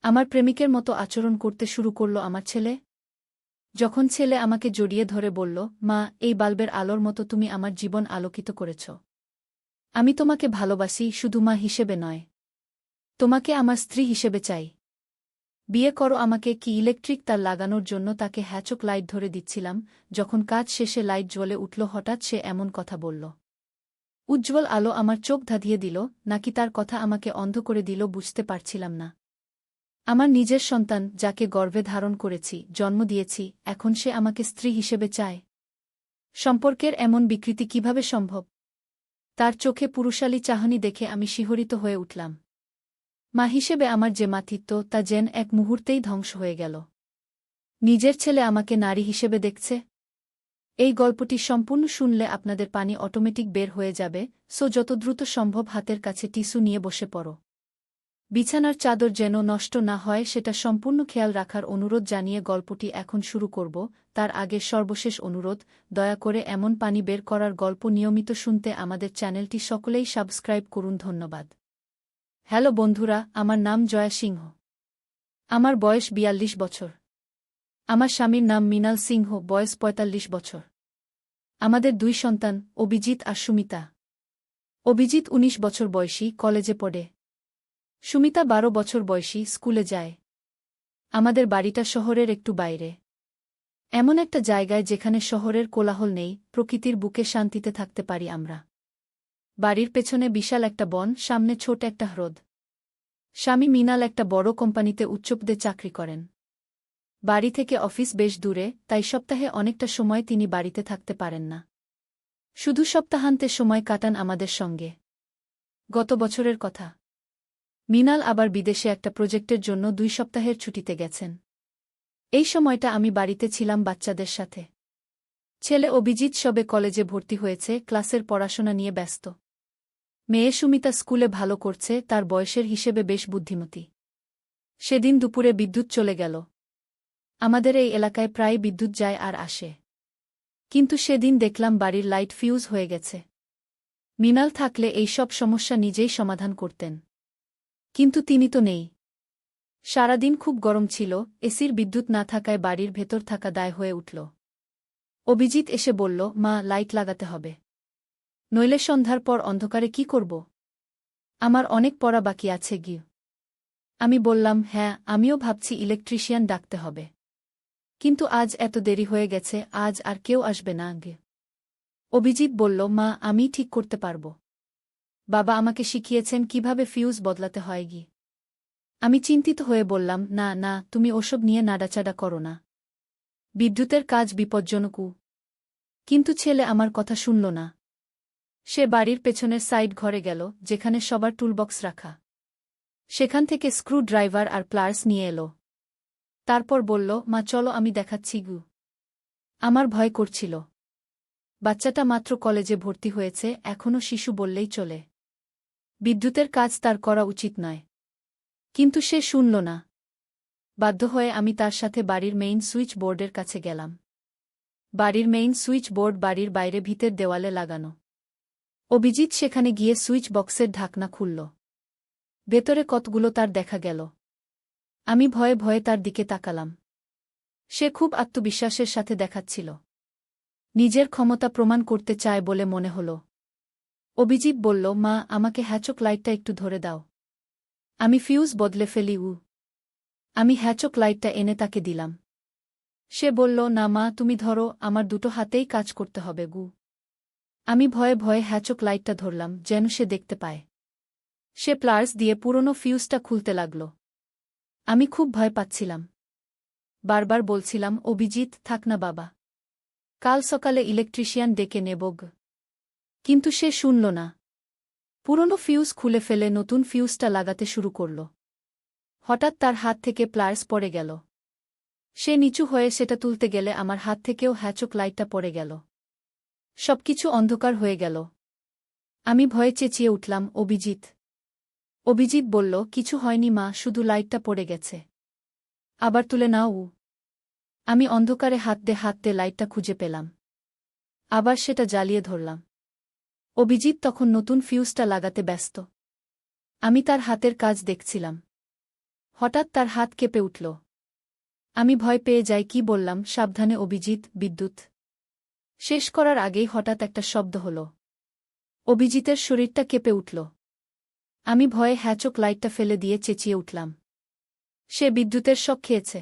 আমার প্রেমিকের মতো আচরণ করতে শুরু করল আমার ছেলে। যখন ছেলে আমাকে জড়িয়ে ধরে বলল, মা, এই বাল্বের আলোর মতো তুমি আমার জীবন আলোকিত করেছ। আমি তোমাকে ভালোবাসি, শুধু মা হিসেবে নয়। তোমাকে আমার স্ত্রী হিসেবে চাই। বিয়ে করো আমাকে। কি ইলেকট্রিক তার লাগানোর জন্য তাকে হ্যাচক লাইট ধরে দিচ্ছিলাম, যখন কাজ শেষে লাইট জ্বলে উঠল হঠাৎ সে এমন কথা বলল। উজ্জ্বল আলো আমার চোখ ধাঁধিয়ে দিল, নাকি তার কথা আমাকে অন্ধ করে দিল বুঝতে পারছিলাম না। আমার নিজের সন্তান, যাকে গর্ভে ধারণ করেছি, জন্ম দিয়েছি, এখন সে আমাকে স্ত্রী হিসেবে চায়। সম্পর্কের এমন বিকৃতি কিভাবে সম্ভব? তার চোখে পুরুষালী চাহনি দেখে আমি শিহরিত হয়ে উঠলাম। মা হিসেবে আমার যে মাতৃত্ব, তা যেন এক মুহূর্তেই ধ্বংস হয়ে গেল। নিজের ছেলে আমাকে নারী হিসেবে দেখছে। এই গল্পটি সম্পূর্ণ শুনলে আপনাদের পানি অটোমেটিক বের হয়ে যাবে, সো যত দ্রুত সম্ভব হাতের কাছে টিস্যু নিয়ে বসে পড়ো। বিছানার চাদর যেন নষ্ট না হয় সেটা সম্পূর্ণ খেয়াল রাখার অনুরোধ জানিয়ে গল্পটি এখন শুরু করব। তার আগে সর্বশেষ অনুরোধ, দয়া করে এমন পানি বের করার গল্প নিয়মিত শুনতে আমাদের চ্যানেলটি সকলেই সাবস্ক্রাইব করুন। ধন্যবাদ। হ্যালো বন্ধুরা, আমার নাম জয়া সিংহ। আমার বয়স ৪২ বছর। আমার স্বামীর নাম মৃণাল সিংহ, বয়স ৪৫ বছর। আমাদের ২ সন্তান, অভিজিৎ আর সুমিতা। অভিজিৎ ১৯ বছর বয়সী, কলেজে পড়ে। সুমিতা ১২ বছর বয়সী, স্কুলে যায়। আমাদের বাড়িটা শহরের একটু বাইরে, এমন একটা জায়গায় যেখানে শহরের কোলাহল নেই, প্রকৃতির বুকে শান্তিতে থাকতে পারি আমরা। বাড়ির পেছনে বিশাল একটা বন, সামনে ছোট একটা হ্রদ। স্বামী মৃণাল একটা বড় কোম্পানিতে উচ্চপদে চাকরি করেন। বাড়ি থেকে অফিস বেশ দূরে, তাই সপ্তাহে অনেকটা সময় তিনি বাড়িতে থাকতে পারেন না। শুধু সপ্তাহান্তে সময় কাটান আমাদের সঙ্গে। গত বছরের কথা, মৃণাল আবার বিদেশে একটা প্রজেক্টের জন্য ২ সপ্তাহের ছুটিতে গেছেন। এই সময়টা আমি বাড়িতে ছিলাম বাচ্চাদের সাথে। ছেলে অভিজিৎ সবে কলেজে ভর্তি হয়েছে, ক্লাসের পড়াশোনা নিয়ে ব্যস্ত। মেয়ে সুমিতা স্কুলে ভালো করছে, তার বয়সের হিসেবে বেশ বুদ্ধিমতী। সেদিন দুপুরে বিদ্যুৎ চলে গেল। আমাদের এই এলাকায় প্রায় বিদ্যুৎ যায় আর আসে। কিন্তু সেদিন দেখলাম বাড়ির লাইট ফিউজ হয়ে গেছে। মৃণাল থাকলে এই সব সমস্যা নিজেই সমাধান করতেন। কিন্তু তিনি তো নেই। সারাদিন খুব গরম ছিল, এসির বিদ্যুৎ না থাকায় বাড়ির ভেতর থাকা দায় হয়ে উঠল। অভিজিৎ এসে বলল, মা, লাইট লাগাতে হবে, নইলে সন্ধ্যার পর অন্ধকারে কি করব? আমার অনেক পড়া বাকি আছে গি। আমি বললাম, হ্যাঁ, আমিও ভাবছি ইলেকট্রিশিয়ান ডাকতে হবে। কিন্তু আজ এত দেরি হয়ে গেছে, আজ আর কেউ আসবে না গে। অভিজিৎ বলল, মা, আমি ঠিক করতে পারব। বাবা আমাকে শিখিয়েছেন কিভাবে ফিউজ বদলাতে হয় গি। আমি চিন্তিত হয়ে বললাম, না না, তুমি ওসব নিয়ে নাড়াচাড়া করো না। বিদ্যুতের কাজ বিপজ্জনক। কিন্তু ছেলে আমার কথা শুনল না। সে বাড়ির পেছনের সাইড ঘরে গেল, যেখানে সবার টুলবক্স রাখা। সেখান থেকে স্ক্রু ড্রাইভার আর প্লার্স নিয়ে এলো। তারপর বলল, মা, চলো আমি দেখাচ্ছি গু। আমার ভয় করছিল। বাচ্চাটা মাত্র কলেজে ভর্তি হয়েছে, এখনও শিশু বললেই চলে। বিদ্যুতের কাজ তার করা উচিত নয়। কিন্তু সে শুনল না। বাধ্য হয়ে আমি তার সাথে বাড়ির মেইন সুইচ বোর্ডের কাছে গেলাম। বাড়ির মেইন সুইচ বোর্ড বাড়ির বাইরে ভিতের দেওয়ালে লাগানো। অভিজিৎ সেখানে গিয়ে সুইচ বক্সের ঢাকনা খুলল। ভেতরে কতগুলো তার দেখা গেল। আমি ভয়ে ভয়ে তার দিকে তাকালাম। সে খুব আত্মবিশ্বাসের সাথে দেখাচ্ছিল। নিজের ক্ষমতা প্রমাণ করতে চায় বলে মনে হল। অভিজিৎ বলল, মা, আমাকে হ্যাচক লাইটটা একটু ধরে দাও। আমি ফিউজ বদলে ফেলি। আমি হ্যাচক লাইটটা এনে তাকে দিলাম। সে বলল, না মা, তুমি ধরো, আমার দুটো হাতেই কাজ করতে হবে গু। আমি ভয়ে ভয়ে হ্যাচক লাইটটা ধরলাম, যেন সে দেখতে পায়। সে প্লার্স দিয়ে পুরনো ফিউজটা খুলতে লাগল। আমি খুব ভয় পাচ্ছিলাম। বারবার বলছিলাম, অভিজিৎ, থাক না বাবা, কাল সকালে ইলেকট্রিশিয়ান ডেকে নেব গ। কিন্তু সে শুনল না। পুরনো ফিউজ খুলে ফেলে নতুন ফিউজটা লাগাতে শুরু করল। হঠাৎ তার হাত থেকে প্লার্স পড়ে গেল। সে নিচু হয়ে সেটা তুলতে গেলে আমার হাত থেকেও হ্যাচক লাইটটা পড়ে গেল। সবকিছু অন্ধকার হয়ে গেল। আমি ভয়ে চেঁচিয়ে উঠলাম, অভিজিৎ। অভিজিৎ বলল, কিছু হয়নি মা, শুধু লাইটটা পড়ে গেছে। আবার তুলে নাও। আমি অন্ধকারে হাত দিয়ে লাইটটা খুঁজে পেলাম। আবার সেটা জ্বালিয়ে ধরলাম। অভিজিৎ তখন নতুন ফিউজটা লাগাতে ব্যস্ত। আমি তার হাতের কাজ দেখছিলাম। হঠাৎ তার হাত কেঁপে উঠল। আমি ভয় পেয়ে যাই। কি বললাম? সাবধানে অভিজিৎ। বিদ্যুৎ শেষ করার আগেই হঠাৎ একটা শব্দ হল। অভিজিতের শরীরটা কেঁপে উঠল। আমি ভয়ে হ্যাচক লাইটটা ফেলে দিয়ে চেঁচিয়ে উঠলাম। সে বিদ্যুতের শক খেয়েছে।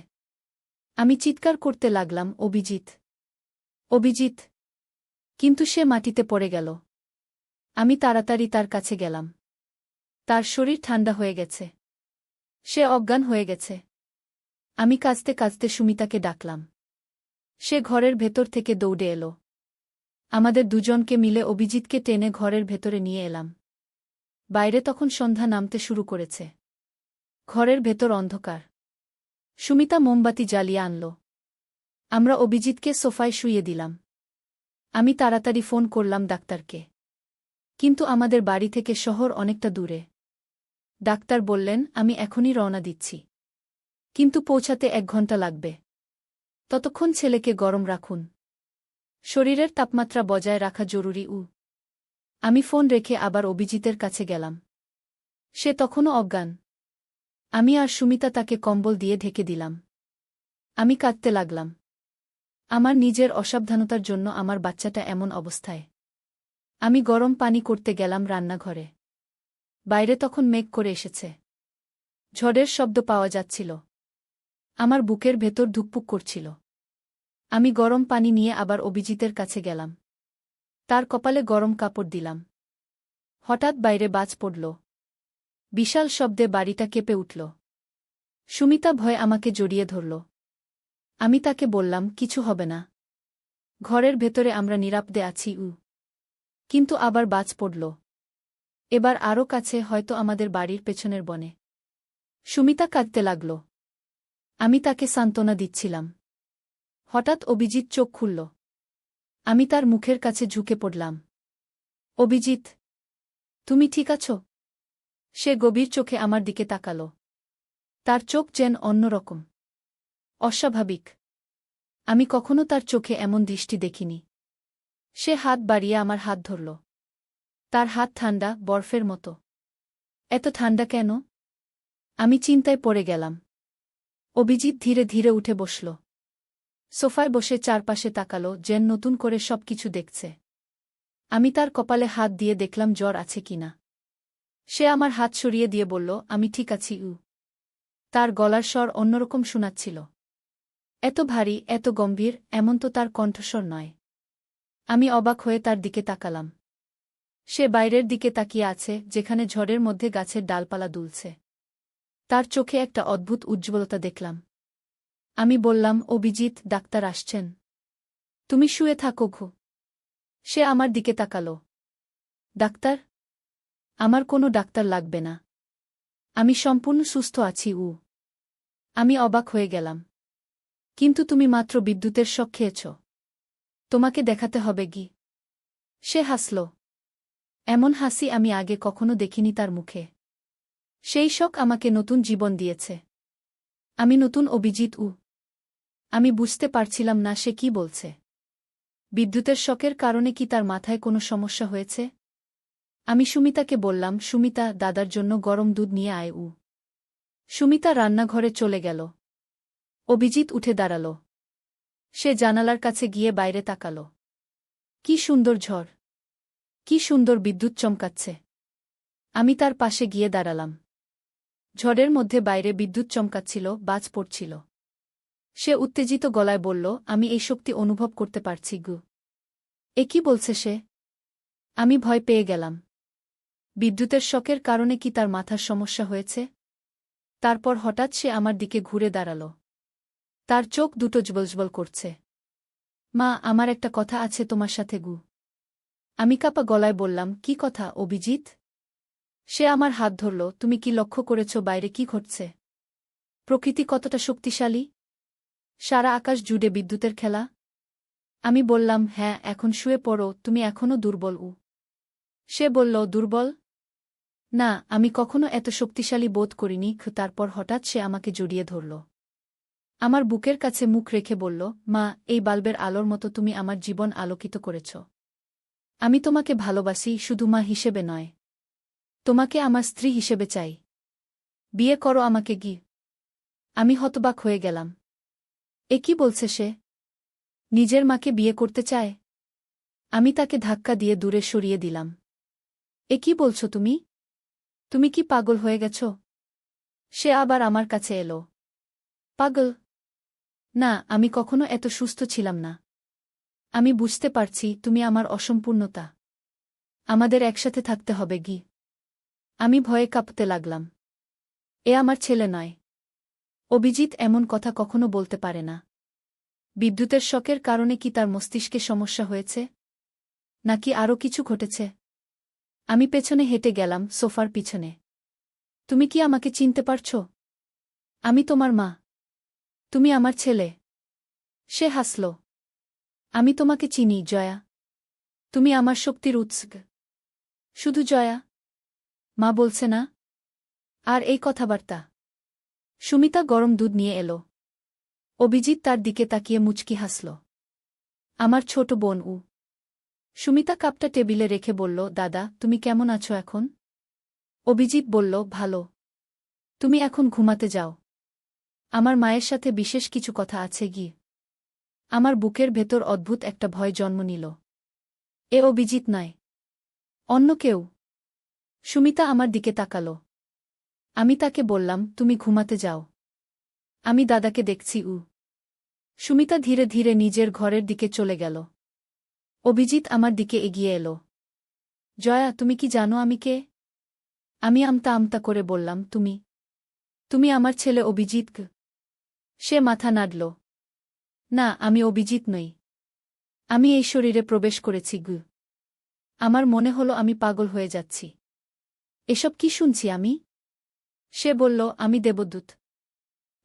আমি চিৎকার করতে লাগলাম, অভিজিৎ, অভিজিৎ! কিন্তু সে মাটিতে পড়ে গেল। আমি তাড়াতাড়ি তার কাছে গেলাম। তার শরীর ঠান্ডা হয়ে গেছে। সে অজ্ঞান হয়ে গেছে। আমি কাঁদতে কাঁদতে সুমিতাকে ডাকলাম। সে ঘরের ভেতর থেকে দৌড়ে এলো। আমাদের দুজনকে মিলে অভিজিৎকে টেনে ঘরের ভেতরে নিয়ে এলাম। বাইরে তখন সন্ধ্যা নামতে শুরু করেছে। ঘরের ভেতর অন্ধকার। সুমিতা মোমবাতি জ্বালিয়ে আনল। আমরা অভিজিৎকে সোফায় শুইয়ে দিলাম। আমি তাড়াতাড়ি ফোন করলাম ডাক্তারকে। কিন্তু আমাদের বাড়ি থেকে শহর অনেকটা দূরে। ডাক্তার বললেন, আমি এখনই রওনা দিচ্ছি, কিন্তু পৌঁছাতে 1 ঘন্টা লাগবে। ততক্ষণ ছেলেকে গরম রাখুন। শরীরের তাপমাত্রা বজায় রাখা জরুরি। আমি ফোন রেখে আবার অভিজিতের কাছে গেলাম। সে তখনও অজ্ঞান। আমি আর সুমিতা তাকে কম্বল দিয়ে ঢেকে দিলাম। আমি কাঁদতে লাগলাম। আমার নিজের অসাবধানতার জন্য আমার বাচ্চাটা এমন অবস্থায়। আমি গরম পানি করতে গেলাম রান্নাঘরে। বাইরে তখন মেঘ করে এসেছে। ঝড়ের শব্দ পাওয়া যাচ্ছিল। আমার বুকের ভেতর ধুকপুক করছিল। আমি গরম পানি নিয়ে আবার অভিজিতের কাছে গেলাম। তার কপালে গরম কাপড় দিলাম। হঠাৎ বাইরে বাজ পড়ল। বিশাল শব্দে বাড়িটা কেঁপে উঠল। সুমিতা ভয়ে আমাকে জড়িয়ে ধরল। আমি তাকে বললাম, কিছু হবে না। ঘরের ভেতরে আমরা নিরাপদে আছি। কিন্তু আবার বাজ পড়ল। এবার আরও কাছে, হয়তো আমাদের বাড়ির পেছনের বনে। সুমিতা কাঁদতে লাগল। আমি তাকে সান্ত্বনা দিচ্ছিলাম। হঠাৎ অভিজিৎ চোখ খুলল। আমি তার মুখের কাছে ঝুঁকে পড়লাম। অভিজিৎ, তুমি ঠিক আছো? সে গভীর চোখে আমার দিকে তাকাল। তার চোখ যেন অন্যরকম, অস্বাভাবিক। আমি কখনো তার চোখে এমন দৃষ্টি দেখিনি। সে হাত বাড়িয়ে আমার হাত ধরল। তার হাত ঠান্ডা, বরফের মতো। এত ঠান্ডা কেন? আমি চিন্তায় পড়ে গেলাম। অভিজিৎ ধীরে ধীরে উঠে বসল। সোফায় বসে চারপাশে তাকালো, যেন নতুন করে সবকিছু দেখছে। আমি তার কপালে হাত দিয়ে দেখলাম জ্বর আছে কিনা। সে আমার হাত সরিয়ে দিয়ে বলল, আমি ঠিক আছি। তার গলার স্বর অন্যরকম শোনাচ্ছিল। এত ভারী, এত গম্ভীর, এমন তো তার কণ্ঠস্বর নয়। আমি অবাক হয়ে তার দিকে তাকালাম। সে বাইরের দিকে তাকিয়ে আছে, যেখানে ঝড়ের মধ্যে গাছের ডালপালা দুলছে। তার চোখে একটা অদ্ভুত উজ্জ্বলতা দেখলাম। আমি বললাম, অভিজিৎ, ডাক্তার আসছেন। তুমি শুয়ে থাকো ঘু। সে আমার দিকে তাকাল। ডাক্তার? আমার কোনো ডাক্তার লাগবে না। আমি সম্পূর্ণ সুস্থ আছি। আমি অবাক হয়ে গেলাম। কিন্তু তুমি মাত্র বিদ্যুতের শক খেয়েছ। তোমাকে দেখাতে হবে কি? সে হাসল। এমন হাসি আমি আগে কখনো দেখিনি তার মুখে। সেই শক আমাকে নতুন জীবন দিয়েছে। আমি নতুন অভিজিৎ। আমি বুঝতে পারছিলাম না সে কি বলছে। বিদ্যুতের শকের কারণে কি তার মাথায় কোনো সমস্যা হয়েছে? আমি সুমিতাকে বললাম, সুমিতা, দাদার জন্য গরম দুধ নিয়ে আয়। সুমিতা রান্নাঘরে চলে গেল। অভিজিৎ উঠে দাঁড়াল। সে জানালার কাছে গিয়ে বাইরে তাকাল। কি সুন্দর ঝড়! কি সুন্দর বিদ্যুৎ চমকাচ্ছে! আমি তার পাশে গিয়ে দাঁড়ালাম। ঝড়ের মধ্যে বাইরে বিদ্যুৎ চমকাচ্ছিল, বাজ পড়ছিল। সে উত্তেজিত গলায় বলল, আমি এই শক্তি অনুভব করতে পারছি। এ কি বলছে সে? আমি ভয় পেয়ে গেলাম। বিদ্যুতের শকের কারণে কি তার মাথার সমস্যা হয়েছে? তারপর হঠাৎ সে আমার দিকে ঘুরে দাঁড়াল। তার চোখ দুটো জ্বলজ্বল করছে। মা, আমার একটা কথা আছে তোমার সাথে। আমি কাঁপা গলায় বললাম, কি কথা অভিজিৎ? সে আমার হাত ধরল। তুমি কি লক্ষ্য করেছ বাইরে কি ঘটছে? প্রকৃতি কতটা শক্তিশালী? সারা আকাশ জুড়ে বিদ্যুতের খেলা। আমি বললাম, হ্যাঁ, এখন শুয়ে পড়ো, তুমি এখনও দুর্বল। সে বলল, দুর্বল? না, আমি কখনো এত শক্তিশালী বোধ করিনি। তারপর হঠাৎ সে আমাকে জড়িয়ে ধরল। আমার বুকের কাছে মুখ রেখে বলল, মা, এই বাল্বের আলোর মতো তুমি আমার জীবন আলোকিত করেছ। আমি তোমাকে ভালোবাসি, শুধু মা হিসেবে নয়। তোমাকে আমার স্ত্রী হিসেবে চাই। বিয়ে করো আমাকে। আমি হতবাক হয়ে গেলাম। এ কি বলছে সে? নিজের মাকে বিয়ে করতে চায়? আমি তাকে ধাক্কা দিয়ে দূরে সরিয়ে দিলাম। এ কি বলছো তুমি? তুমি কি পাগল হয়ে গেছ? সে আবার আমার কাছে এলো। পাগল? না, আমি কখনো এত সুস্থ ছিলাম না। আমি বুঝতে পারছি তুমি আমার অসম্পূর্ণতা। আমাদের একসাথে থাকতে হবে গি। আমি ভয়ে কাঁপতে লাগলাম। এ আমার ছেলে নয়। অভিজিৎ এমন কথা কখনো বলতে পারে না। বিদ্যুতের শকের কারণে কি তার মস্তিষ্কে সমস্যা হয়েছে? নাকি আরও কিছু ঘটেছে? আমি পেছনে হেঁটে গেলাম, সোফার পিছনে। তুমি কি আমাকে চিনতে পারছ? আমি তোমার মা। তুমি আমার ছেলে। সে হাসল। আমি তোমাকে চিনি, জয়া। তুমি আমার শক্তির উৎস। শুধু জয়া? মা বলছে না? আর এই কথাবার্তা? সুমিতা গরম দুধ নিয়ে এলো। অভিজিৎ তার দিকে তাকিয়ে মুচকি হাসল। আমার ছোট বোন উ। সুমিতা কাপটা টেবিলে রেখে বলল, দাদা, তুমি কেমন আছো এখন? অভিজিৎ বলল, ভালো। তুমি এখন ঘুমাতে যাও। আমার মায়ের সাথে বিশেষ কিছু কথা আছে গি। আমার বুকের ভেতর অদ্ভুত একটা ভয় জন্ম নিল। এ অভিজিৎ নয়। অন্য কেউ। সুমিতা আমার দিকে তাকাল। আমি তাকে বললাম, তুমি ঘুমাতে যাও। আমি দাদাকে দেখছি উ। সুমিতা ধীরে ধীরে নিজের ঘরের দিকে চলে গেল। অভিজিৎ আমার দিকে এগিয়ে এলো। জয়া, তুমি কি জানো আমি কে? আমি আমতা আমতা করে বললাম, তুমি? তুমি আমার ছেলে অভিজিৎ। সে মাথা নাড়ল। না, আমি অভিজিৎ নই। আমি এই শরীরে প্রবেশ করেছি গু। আমার মনে হলো আমি পাগল হয়ে যাচ্ছি। এসব কি শুনছি আমি? সে বলল, আমি দেবদূত।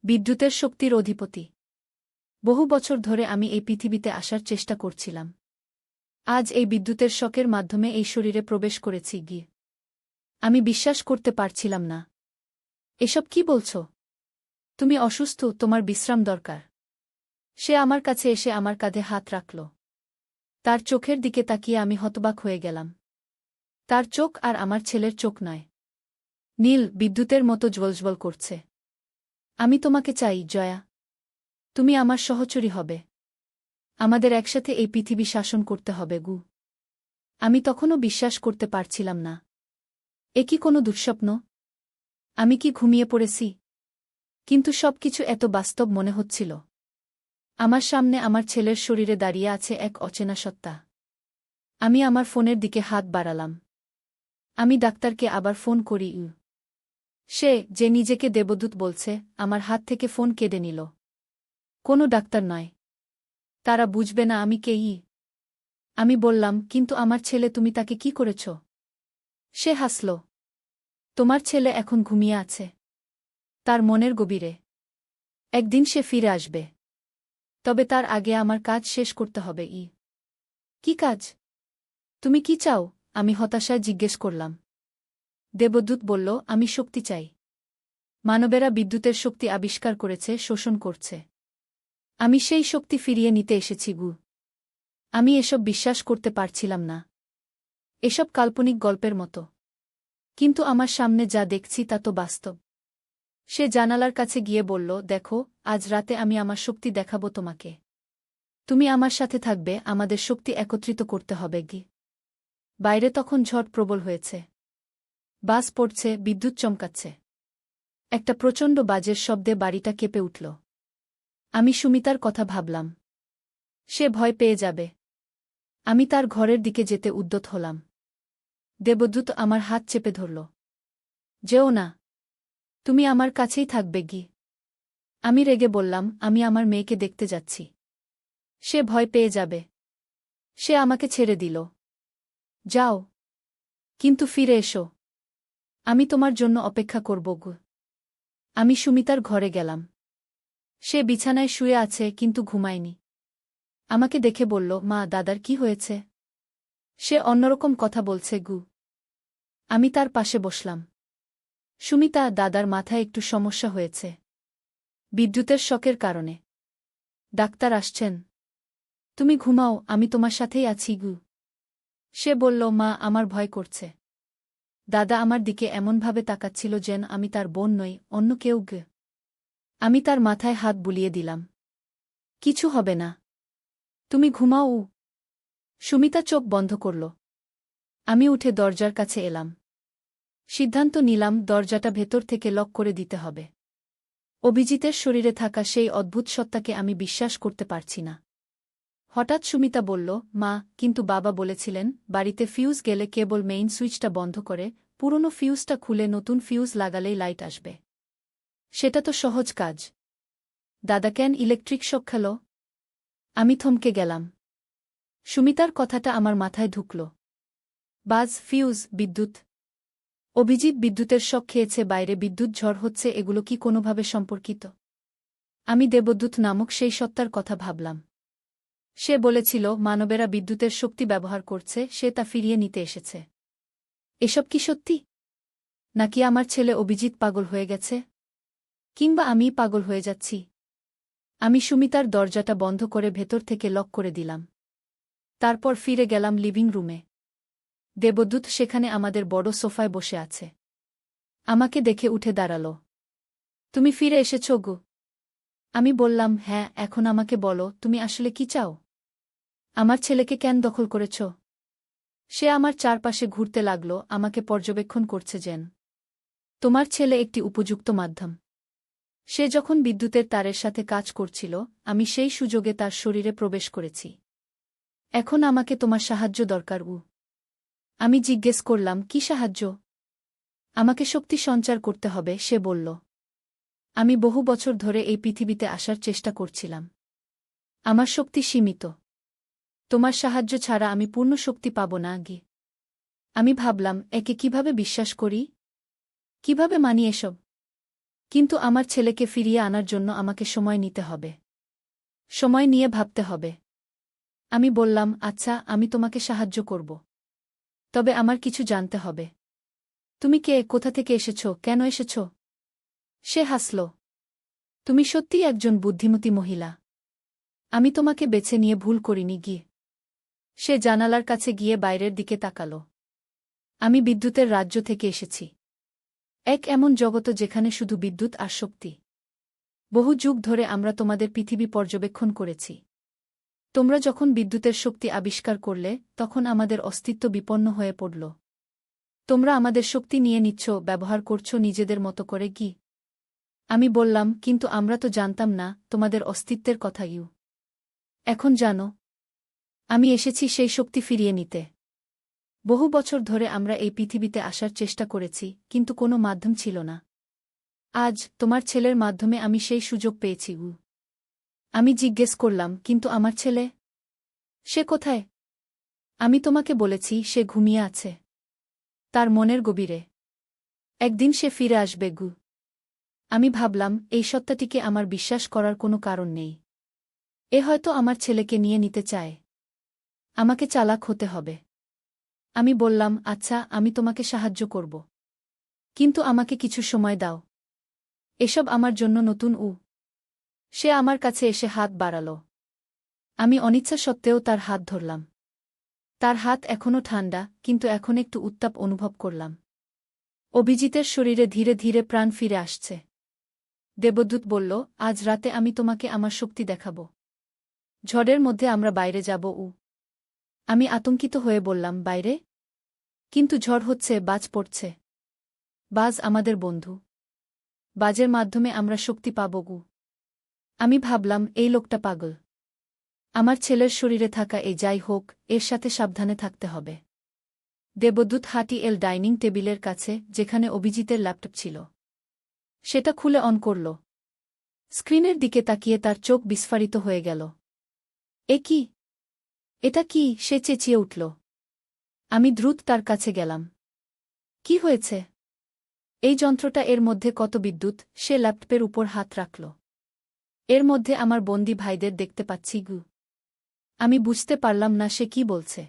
বিদ্যুতের শক্তির অধিপতি। বহু বছর ধরে আমি এই পৃথিবীতে আসার চেষ্টা করছিলাম। আজ এই বিদ্যুতের শকের মাধ্যমে এই শরীরে প্রবেশ করেছি গি। আমি বিশ্বাস করতে পারছিলাম না। এসব কি বলছ? তুমি অসুস্থ, তোমার বিশ্রাম দরকার। সে আমার কাছে এসে আমার কাঁধে হাত রাখল। তার চোখের দিকে তাকিয়ে আমি হতবাক হয়ে গেলাম। তার চোখ আর আমার ছেলের চোখ নয়। নীল, বিদ্যুতের মতো জ্বলজ্বল করছে। আমি তোমাকে চাই, জয়া। তুমি আমার সহচরী হবে। আমাদের একসাথে এই পৃথিবী শাসন করতে হবে গু। আমি তখনও বিশ্বাস করতে পারছিলাম না। এ কি কোনো দুঃস্বপ্ন? আমি কি ঘুমিয়ে পড়েছি? কিন্তু সবকিছু এত বাস্তব মনে হচ্ছিল। আমার সামনে আমার ছেলের শরীরে দাঁড়িয়ে আছে এক অচেনা সত্তা। আমি আমার ফোনের দিকে হাত বাড়ালাম। আমি ডাক্তারকে আবার ফোন করি। সে, যে নিজেকে দেবদূত বলছে, আমার হাত থেকে ফোন কেড়ে নিল। কোনো ডাক্তার নয়। তারা বুঝবে না আমি কে। আমি বললাম, কিন্তু আমার ছেলে, তুমি তাকে কি করেছ? সে হাসল। তোমার ছেলে এখন ঘুমিয়ে আছে। তার মনের গভীরে। একদিন সে ফিরে আসবে। তবে তার আগে আমার কাজ শেষ করতে হবে। কি কাজ? তুমি কি চাও? আমি হতাশায় জিজ্ঞেস করলাম। দেবদূত বলল, আমি শক্তি চাই। মানবেরা বিদ্যুতের শক্তি আবিষ্কার করেছে, শোষণ করছে। আমি সেই শক্তি ফিরিয়ে নিতে এসেছি গু। আমি এসব বিশ্বাস করতে পারছিলাম না। এসব কাল্পনিক গল্পের মতো। কিন্তু আমার সামনে যা দেখছি তা তো বাস্তব। সে জানালার কাছে গিয়ে বলল, দেখো, আজ রাতে আমি আমার শক্তি দেখাবো তোমাকে। তুমি আমার সাথে থাকবে, আমাদের শক্তি একত্রিত করতে হবে গি। বাইরে তখন ঝড় প্রবল হয়েছে। বাস পড়ছে, বিদ্যুৎ চমকাচ্ছে। একটা প্রচণ্ড বাজের শব্দে বাড়িটা কেঁপে উঠল। আমি সুমিতার কথা ভাবলাম। সে ভয় পেয়ে যাবে। আমি তার ঘরের দিকে যেতে উদ্যত হলাম। দেবদূত আমার হাত চেপে ধরল। যেও না। তুমি আমার কাছেই থাকবে গি। আমি রেগে বললাম, আমি আমার মেয়েকে দেখতে যাচ্ছি। সে ভয় পেয়ে যাবে। সে আমাকে ছেড়ে দিল। যাও। কিন্তু ফিরে এসো। আমি তোমার জন্য অপেক্ষা করব গু। আমি সুমিতার ঘরে গেলাম। সে বিছানায় শুয়ে আছে, কিন্তু ঘুমায়নি। আমাকে দেখে বলল, মা, দাদার কি হয়েছে? সে অন্যরকম কথা বলছে গু। আমি তার পাশে বসলাম। সুমিতা, দাদার মাথায় একটু সমস্যা হয়েছে। বিদ্যুতের শকের কারণে। ডাক্তার আসছেন। তুমি ঘুমাও, আমি তোমার সাথেই আছি গু। সে বলল, মা, আমার ভয় করছে। দাদা আমার দিকে এমনভাবে তাকাচ্ছিল যেন আমি তার বোন নই, অন্য কেউ গে। আমি তার মাথায় হাত বুলিয়ে দিলাম। কিছু হবে না। তুমি ঘুমাও। সুমিতা চোখ বন্ধ করল। আমি উঠে দরজার কাছে এলাম। সিদ্ধান্ত নিলাম দরজাটা ভেতর থেকে লক করে দিতে হবে। অভিজিতের শরীরে থাকা সেই অদ্ভুত সত্তাকে আমি বিশ্বাস করতে পারছি না। হঠাৎ সুমিতা বলল, মা, কিন্তু বাবা বলেছিলেন বাড়িতে ফিউজ গেলে কেবল মেইন সুইচটা বন্ধ করে পুরনো ফিউজটা খুলে নতুন ফিউজ লাগালেই লাইট আসবে। সেটা তো সহজ কাজ। দাদা কেন ইলেকট্রিক শক খেল? আমি থমকে গেলাম। সুমিতার কথাটা আমার মাথায় ঢুকল। বাজ, ফিউজ, বিদ্যুৎ। অভিজিৎ বিদ্যুতের শক খেয়েছে, বাইরে বিদ্যুৎ ঝড় হচ্ছে, এগুলো কি কোনোভাবে সম্পর্কিত? আমি দেবদূত নামক সেই সত্তার কথা ভাবলাম। সে বলেছিল মানবেরা বিদ্যুতের শক্তি ব্যবহার করছে, সে তা ফিরিয়ে নিতে এসেছে। এসব কি সত্যি? নাকি আমার ছেলে অভিজিৎ পাগল হয়ে গেছে? কিংবা আমিই পাগল হয়ে যাচ্ছি? আমি সুমিতার দরজাটা বন্ধ করে ভেতর থেকে লক করে দিলাম। তারপর ফিরে গেলাম লিভিং রুমে। দেবদূত সেখানে আমাদের বড় সোফায় বসে আছে। আমাকে দেখে উঠে দাঁড়াল। তুমি ফিরে এসেছ গো? আমি বললাম, হ্যাঁ। এখন আমাকে বলো, তুমি আসলে কি চাও? আমার ছেলেকে কেন দখল করেছ? সে আমার চারপাশে ঘুরতে লাগল, আমাকে পর্যবেক্ষণ করছে যেন। তোমার ছেলে একটি উপযুক্ত মাধ্যম। সে যখন বিদ্যুতের তারের সাথে কাজ করছিল, আমি সেই সুযোগে তার শরীরে প্রবেশ করেছি। এখন আমাকে তোমার সাহায্য দরকার। আমি জিজ্ঞেস করলাম, কি সাহায্য? আমাকে শক্তি সঞ্চার করতে হবে, সে বলল। আমি বহু বছর ধরে এই পৃথিবীতে আসার চেষ্টা করছিলাম। আমার শক্তি সীমিত। তোমার সাহায্য ছাড়া আমি পূর্ণ শক্তি পাব না গি। আমি ভাবলাম, একে কিভাবে বিশ্বাস করি? কিভাবে মানি এসব? কিন্তু আমার ছেলেকে ফিরিয়ে আনার জন্য আমাকে সময় নিতে হবে। সময় নিয়ে ভাবতে হবে। আমি বললাম, আচ্ছা, আমি তোমাকে সাহায্য করব। তবে আমার কিছু জানতে হবে। তুমি কে, কোথা থেকে এসেছ, কেন এসেছ? সে হাসল। তুমি সত্যিই একজন বুদ্ধিমতী মহিলা। আমি তোমাকে বেছে নিয়ে ভুল করিনি গি। সে জানালার কাছে গিয়ে বাইরের দিকে তাকাল। আমি বিদ্যুতের রাজ্য থেকে এসেছি। এক এমন জগৎ যেখানে শুধু বিদ্যুৎ আর শক্তি। বহু যুগ ধরে আমরা তোমাদের পৃথিবী পর্যবেক্ষণ করেছি। তোমরা যখন বিদ্যুতের শক্তি আবিষ্কার করলে, তখন আমাদের অস্তিত্ব বিপন্ন হয়ে পড়ল। তোমরা আমাদের শক্তি নিয়ে নিচ্ছ, ব্যবহার করছ নিজেদের মতো করে গি। আমি বললাম, কিন্তু আমরা তো জানতাম না তোমাদের অস্তিত্বের কথা। এখন জানো। আমি এসেছি সেই শক্তি ফিরিয়ে নিতে। বহু বছর ধরে আমরা এই পৃথিবীতে আসার চেষ্টা করেছি, কিন্তু কোনো মাধ্যম ছিল না। আজ তোমার ছেলের মাধ্যমে আমি সেই সুযোগ পেয়েছি। আমি জিজ্ঞেস করলাম, কিন্তু আমার ছেলে? সে কোথায়? আমি তোমাকে বলেছি, সে ঘুমিয়ে আছে। তার মনের গভীরে। একদিন সে ফিরে আসবে গু। আমি ভাবলাম, এই সত্তাটিকে আমার বিশ্বাস করার কোনো কারণ নেই। এ হয়তো আমার ছেলেকে নিয়ে নিতে চায়। আমাকে চালাক হতে হবে। আমি বললাম, আচ্ছা, আমি তোমাকে সাহায্য করব। কিন্তু আমাকে কিছু সময় দাও। এসব আমার জন্য নতুন। সে আমার কাছে এসে হাত বাড়াল। আমি অনিচ্ছা সত্ত্বেও তার হাত ধরলাম। তার হাত এখনও ঠান্ডা, কিন্তু এখন একটু উত্তাপ অনুভব করলাম। অভিজিতের শরীরে ধীরে ধীরে প্রাণ ফিরে আসছে। দেবদূত বলল, আজ রাতে আমি তোমাকে আমার শক্তি দেখাব। ঝড়ের মধ্যে আমরা বাইরে যাব। আমি আতঙ্কিত হয়ে বললাম, বাইরে? কিন্তু ঝড় হচ্ছে, বাজ পড়ছে। বাজ আমাদের বন্ধু। বাজের মাধ্যমে আমরা শক্তি পাব গু। আমি ভাবলাম, এই লোকটা পাগল। আমার ছেলের শরীরে থাকা এই যাই হোক, এর সাথে সাবধানে থাকতে হবে। দেবদূত হাঁটি এল ডাইনিং টেবিলের কাছে, যেখানে অভিজিতের ল্যাপটপ ছিল। সেটা খুলে অন করল। স্ক্রিনের দিকে তাকিয়ে তার চোখ বিস্ফারিত হয়ে গেল। এ কি? এটা কি? সে চেঁচিয়ে উঠল। আমি দ্রুত তার কাছে গেলাম। কি হয়েছে? এই যন্ত্রটা, এর মধ্যে কত বিদ্যুৎ? সে ল্যাপটপের উপর হাত রাখল। এর মধ্যে আমার বন্দি ভাইদের দেখতে পাচ্ছি গু। আমি বুঝতে পারলাম না সে কি বলছে।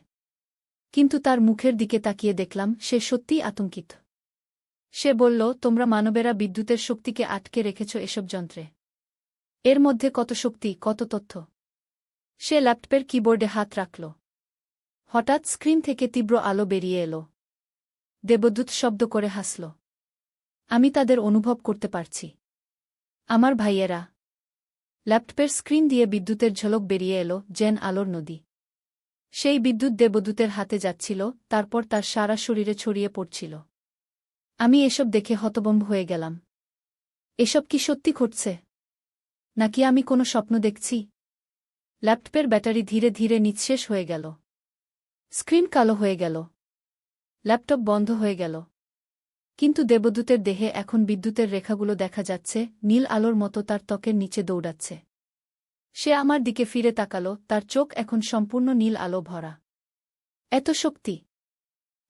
কিন্তু তার মুখের দিকে তাকিয়ে দেখলাম সে সত্যিই আতঙ্কিত। সে বলল, তোমরা মানবেরা বিদ্যুতের শক্তিকে আটকে রেখেছ এসব যন্ত্রে। এর মধ্যে কত শক্তি, কত তথ্য। সে ল্যাপটপের কিবোর্ডে হাত রাখল। হঠাৎ স্ক্রিন থেকে তীব্র আলো বেরিয়ে এলো। দেবদূত শব্দ করে হাসল। আমি তাদের অনুভব করতে পারছি। আমার ভাইয়েরা। ল্যাপটপের স্ক্রিন দিয়ে বিদ্যুতের ঝলক বেরিয়ে এলো, যেন আলোর নদী। সেই বিদ্যুৎ দেবদূতের হাতে যাচ্ছিল, তারপর তার সারা শরীরে ছড়িয়ে পড়ছিল। আমি এসব দেখে হতভম্ব হয়ে গেলাম। এসব কি সত্যি ঘটছে, নাকি আমি কোনো স্বপ্ন দেখছি? ল্যাপটপের ব্যাটারি ধীরে ধীরে নিঃশেষ হয়ে গেল। স্ক্রিন কালো হয়ে গেল। ল্যাপটপ বন্ধ হয়ে গেল। কিন্তু দেবদূতের দেহে এখন বিদ্যুতের রেখাগুলো দেখা যাচ্ছে, নীল আলোর মতো তার ত্বকের নিচে দৌড়াচ্ছে। সে আমার দিকে ফিরে তাকালো, তার চোখ এখন সম্পূর্ণ নীল আলো ভরা। এত শক্তি!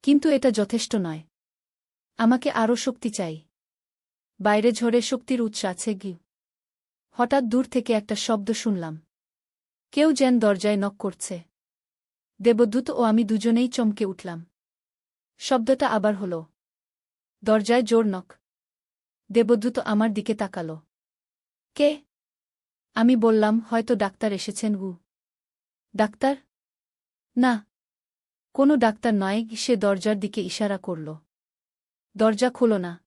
কিন্তু এটা যথেষ্ট নয়। আমাকে আরও শক্তি চাই। বাইরে ঝড়ে শক্তির উৎস আছে কি? হঠাৎ দূর থেকে একটা শব্দ শুনলাম। কেউ যেন দরজায় নক করছে। দেবদূত ও আমি দুজনেই চমকে উঠলাম। শব্দটা আবার হল। দরজায় জোর নক। দেবদূত আমার দিকে তাকালো। কে? আমি বললাম, হয়তো ডাক্তার এসেছেন। ডাক্তার? না, কোনো ডাক্তার নয়। সে দরজার দিকে ইশারা করল। দরজা খোলো না।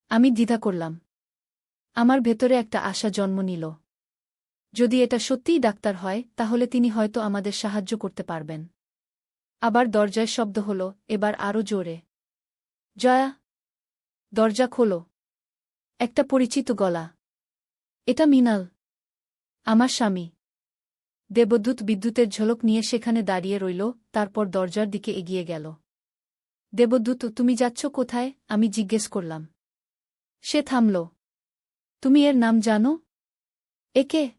আমি দ্বিধা করলাম। আমার ভেতরে একটা আশা জন্ম নিল। যদি এটা সত্যিই ডাক্তার হয়, তাহলে তিনি হয়তো আমাদের সাহায্য করতে পারবেন। আবার দরজায় শব্দ হল, এবার আরও জোরে। জয়া, দরজা খোলো। একটা পরিচিত গলা। এটা মৃণাল, আমার স্বামী। দেবদূত বিদ্যুতের ঝলক নিয়ে সেখানে দাঁড়িয়ে রইল, তারপর দরজার দিকে এগিয়ে গেল। দেবদূত, তুমি যাচ্ছ কোথায়? আমি জিজ্ঞেস করলাম। সে থামল। তুমি এর নাম জানো? একে?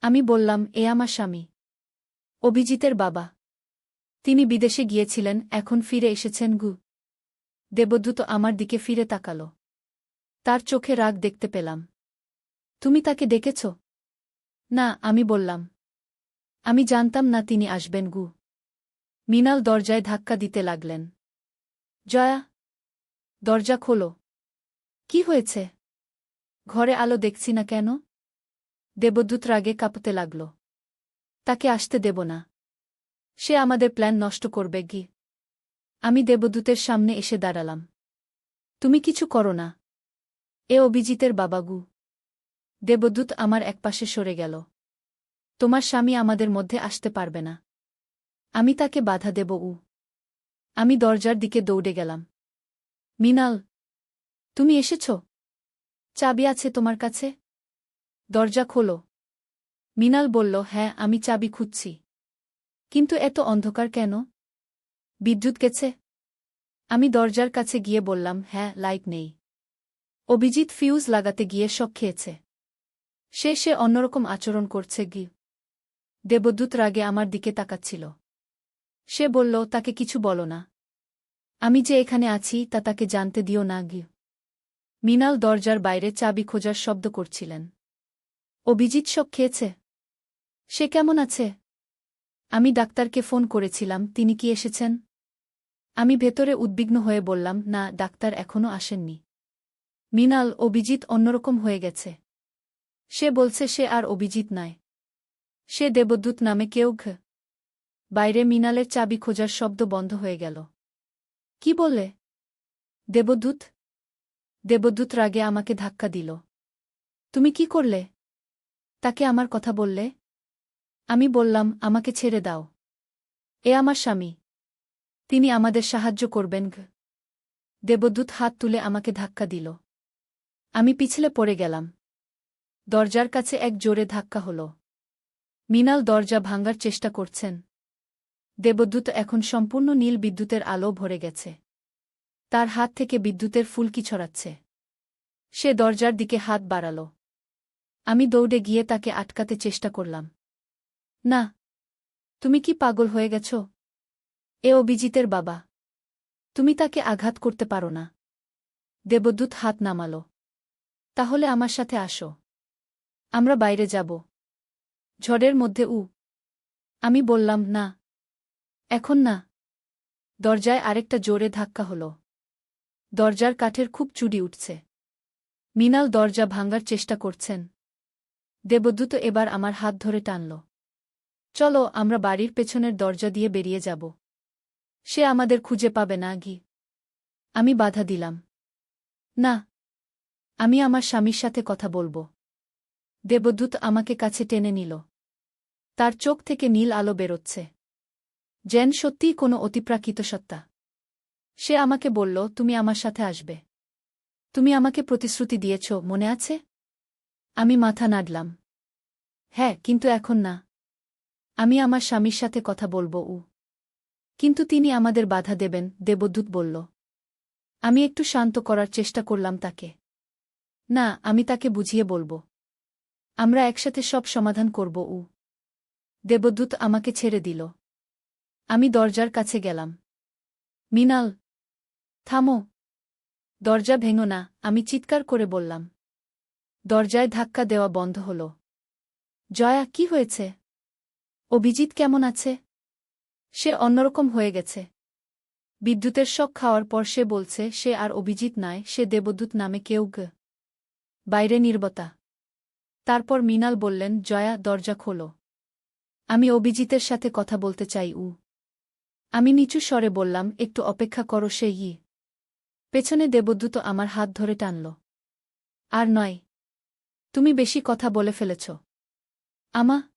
আমি বললাম, এ আমার স্বামী, অভিজিতের বাবা। তিনি বিদেশে গিয়েছিলেন, এখন ফিরে এসেছেন। দেবদূত আমার দিকে ফিরে তাকাল। তার চোখে রাগ দেখতে পেলাম। তুমি তাকে ডেকেছ? না, আমি বললাম। আমি জানতাম না তিনি আসবেন। মৃণাল দরজায় ধাক্কা দিতে লাগলেন। জয়া, দরজা খোলো। কি হয়েছে? ঘরে আলো দেখছি না কেন? দেবদূত রাগে কাঁপতে লাগল। তাকে আসতে দেব না। সে আমাদের প্ল্যান নষ্ট করবে। আমি দেবদূতের সামনে এসে দাঁড়ালাম। তুমি কিছু করো না। এ অভিজিতের বাবা। দেবদূত আমার একপাশে সরে গেল। তোমার স্বামী আমাদের মধ্যে আসতে পারবে না। আমি তাকে বাধা দেব। আমি দরজার দিকে দৌড়ে গেলাম। মৃণাল, তুমি এসেছ? চাবি আছে তোমার কাছে? দরজা খোলো। মৃণাল বলল, হ্যাঁ, আমি চাবি খুঁজছি। কিন্তু এত অন্ধকার কেন? বিদ্যুৎ গেছে? আমি দরজার কাছে গিয়ে বললাম, হ্যাঁ, লাইট নেই। অভিজিৎ ফিউজ লাগাতে গিয়ে শক খেয়েছে। সে অন্যরকম আচরণ করছে। দেবদূত রাগে আমার দিকে তাকাচ্ছিল। সে বলল, তাকে কিছু বলো না। আমি যে এখানে আছি তা তাকে জানতে দিও না। মৃণাল দরজার বাইরে চাবি খোঁজার শব্দ করছিলেন। অভিজিৎ শক খেয়েছে? সে কেমন আছে? আমি ডাক্তারকে ফোন করেছিলাম, তিনি কি এসেছেন? আমি ভেতরে উদ্বিগ্ন হয়ে বললাম, না, ডাক্তার এখনো আসেননি। মৃণাল, অভিজিৎ অন্যরকম হয়ে গেছে। সে বলছে সে আর অভিজিৎ নয়, সে দেবদূত নামে কেউ। বাইরে মৃণালের চাবি খোঁজার শব্দ বন্ধ হয়ে গেল। কি বললে? দেবদূত? দেবদূত রাগে আমাকে ধাক্কা দিল। তুমি কি করলে? তাকে আমার কথা বললে? আমি বললাম, আমাকে ছেড়ে দাও। এ আমার স্বামী, তিনি আমাদের সাহায্য করবেন। দেবদূত হাত তুলে আমাকে ধাক্কা দিল। আমি পিছলে পড়ে গেলাম। দরজার কাছে এক জোরে ধাক্কা হল। মৃণাল দরজা ভাঙার চেষ্টা করছেন। দেবদূত এখন সম্পূর্ণ নীল বিদ্যুতের আলো ভরে গেছে। তার হাত থেকে বিদ্যুতের ফুলকি ছড়াচ্ছে। সে দরজার দিকে হাত বাড়াল। আমি দৌড়ে গিয়ে তাকে আটকাতে চেষ্টা করলাম। না, তুমি কি পাগল হয়ে গেছ? এ অভিজিতের বাবা, তুমি তাকে আঘাত করতে পারো না। দেবদূত হাত নামাল। তাহলে আমার সাথে আসো, আমরা বাইরে যাব। ঝড়ের মধ্যে। আমি বললাম, না, এখন না। দরজায় আরেকটা জোরে ধাক্কা হল। দরজার কাঠের খুব চুড়ি উঠছে। মৃণাল দরজা ভাঙার চেষ্টা করছেন। দেবদূত এবার আমার হাত ধরে টানল। চলো, আমরা বাড়ির পেছনের দরজা দিয়ে বেরিয়ে যাব। সে আমাদের খুঁজে পাবে না। আমি বাধা দিলাম। না, আমি আমার স্বামীর সাথে কথা বলবো। দেবদূত আমাকে কাছে টেনে নিল। তার চোখ থেকে নীল আলো বেরোচ্ছে। যেন সত্যিই কোনো অতিপ্রাকৃত সত্তা। সে আমাকে বলল, তুমি আমার সাথে আসবে। তুমি আমাকে প্রতিশ্রুতি দিয়েছ, মনে আছে? আমি মাথা নাড়লাম। হ্যাঁ, কিন্তু এখন না। আমি আমার স্বামীর সাথে কথা বলবো। কিন্তু তিনি আমাদের বাধা দেবেন, দেবদূত বলল। আমি একটু শান্ত করার চেষ্টা করলাম তাকে। না, আমি তাকে বুঝিয়ে বলবো। আমরা একসাথে সব সমাধান করব। দেবদূত আমাকে ছেড়ে দিল। আমি দরজার কাছে গেলাম। মৃণাল, থামো। দরজা ভেঙো না, আমি চিৎকার করে বললাম। দরজায় ধাক্কা দেওয়া বন্ধ হল। জয়া, কি হয়েছে? অভিজিৎ কেমন আছে? সে অন্যরকম হয়ে গেছে। বিদ্যুতের শক খাওয়ার পর সে বলছে সে আর অভিজিৎ নয়, সে দেবদূত নামে কেউ। বাইরে নীরবতা। তারপর মৃণাল বললেন, জয়া, দরজা খোলো। আমি অভিজিতের সাথে কথা বলতে চাই। আমি নিচু স্বরে বললাম, একটু অপেক্ষা করো। পেছনে দেবদূত আমার হাত ধরে টানল। আর নয়। তুমি বেশি কথা বলে ফেলেছ। আমা